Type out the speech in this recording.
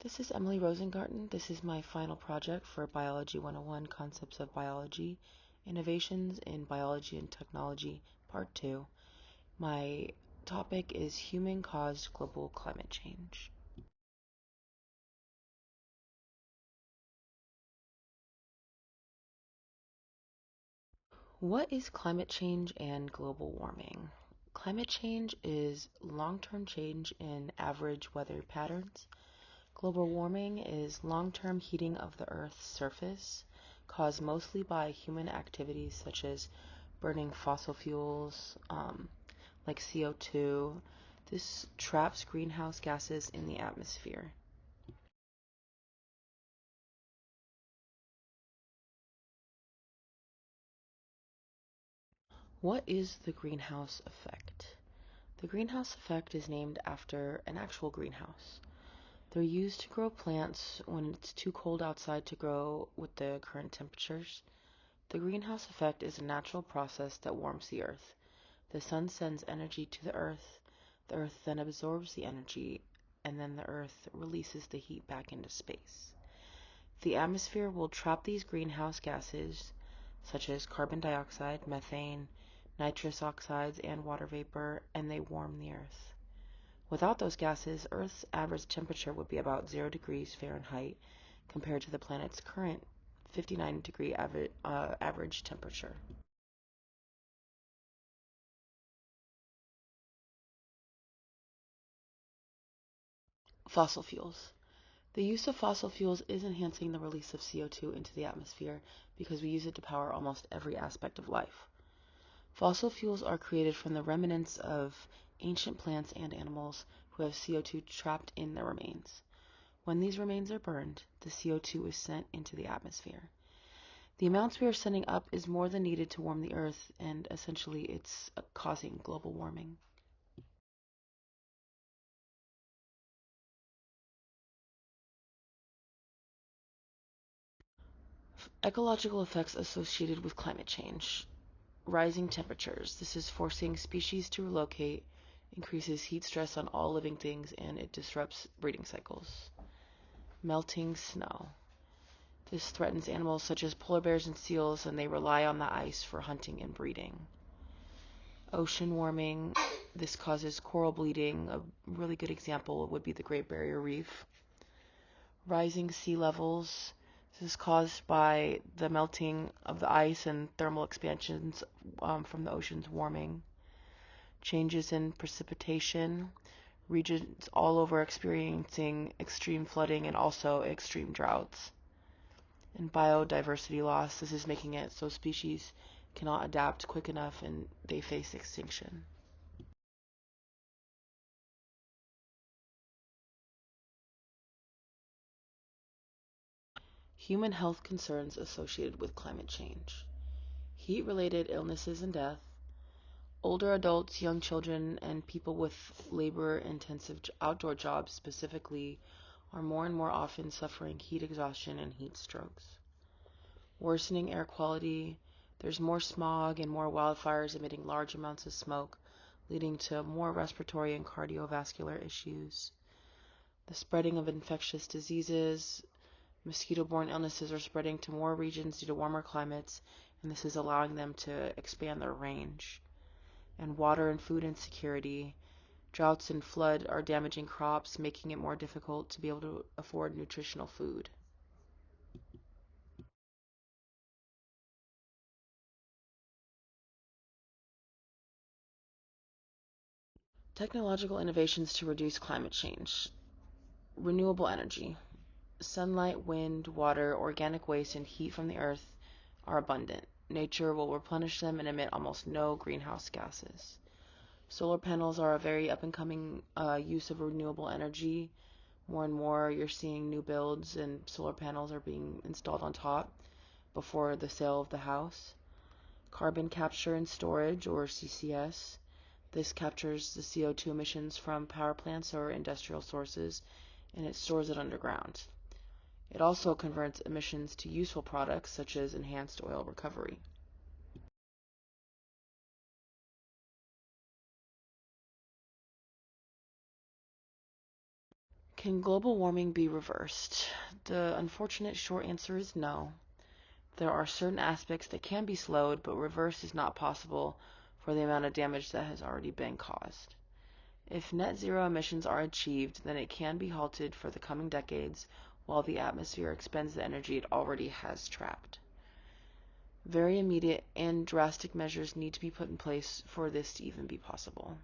This is Emily Rosengarten. This is my final project for Biology 101 Concepts of Biology, Innovations in Biology and Technology, Part 2. My topic is human-caused global climate change. What is climate change and global warming? Climate change is long-term change in average weather patterns. Global warming is long-term heating of the Earth's surface, caused mostly by human activities such as burning fossil fuels, like CO2. This traps greenhouse gases in the atmosphere. What is the greenhouse effect? The greenhouse effect is named after an actual greenhouse. They're used to grow plants when it's too cold outside to grow with the current temperatures. The greenhouse effect is a natural process that warms the Earth. The sun sends energy to the Earth then absorbs the energy, and then the Earth releases the heat back into space. The atmosphere will trap these greenhouse gases, such as carbon dioxide, methane, nitrous oxides, and water vapor, and they warm the Earth. Without those gases, Earth's average temperature would be about 0 degrees Fahrenheit compared to the planet's current 59-degree average temperature. Fossil fuels. The use of fossil fuels is enhancing the release of CO2 into the atmosphere because we use it to power almost every aspect of life. Fossil fuels are created from the remnants of ancient plants and animals who have CO2 trapped in their remains. When these remains are burned, the CO2 is sent into the atmosphere. The amounts we are sending up is more than needed to warm the Earth, and essentially it's causing global warming. Ecological effects associated with climate change. Rising temperatures. This is forcing species to relocate, increases heat stress on all living things, and it disrupts breeding cycles. Melting snow. This threatens animals such as polar bears and seals, and they rely on the ice for hunting and breeding. Ocean warming. This causes coral bleeding. A really good example would be the Great Barrier Reef. Rising sea levels. This is caused by the melting of the ice and thermal expansions from the oceans warming. Changes in precipitation. Regions all over experiencing extreme flooding and also extreme droughts. And biodiversity loss. This is making it so species cannot adapt quick enough and they face extinction. Human health concerns associated with climate change. Heat-related illnesses and death. Older adults, young children, and people with labor-intensive outdoor jobs specifically are more and more often suffering heat exhaustion and heat strokes. Worsening air quality. There's more smog and more wildfires emitting large amounts of smoke, leading to more respiratory and cardiovascular issues. The spreading of infectious diseases. Mosquito-borne illnesses are spreading to more regions due to warmer climates, and this is allowing them to expand their range. And water and food insecurity. Droughts and flood are damaging crops, making it more difficult to be able to afford nutritional food. Technological innovations to reduce climate change. Renewable energy. Sunlight, wind, water, organic waste, and heat from the earth are abundant. Nature will replenish them and emit almost no greenhouse gases. Solar panels are a very up-and-coming use of renewable energy. More and more you're seeing new builds and solar panels are being installed on top before the sale of the house. Carbon capture and storage, or CCS. This captures the CO2 emissions from power plants or industrial sources and it stores it underground. It also converts emissions to useful products such as enhanced oil recovery. Can global warming be reversed? The unfortunate short answer is no. There are certain aspects that can be slowed, but reverse is not possible for the amount of damage that has already been caused. If net zero emissions are achieved, then it can be halted for the coming decades while the atmosphere expends the energy it already has trapped. Very immediate and drastic measures need to be put in place for this to even be possible.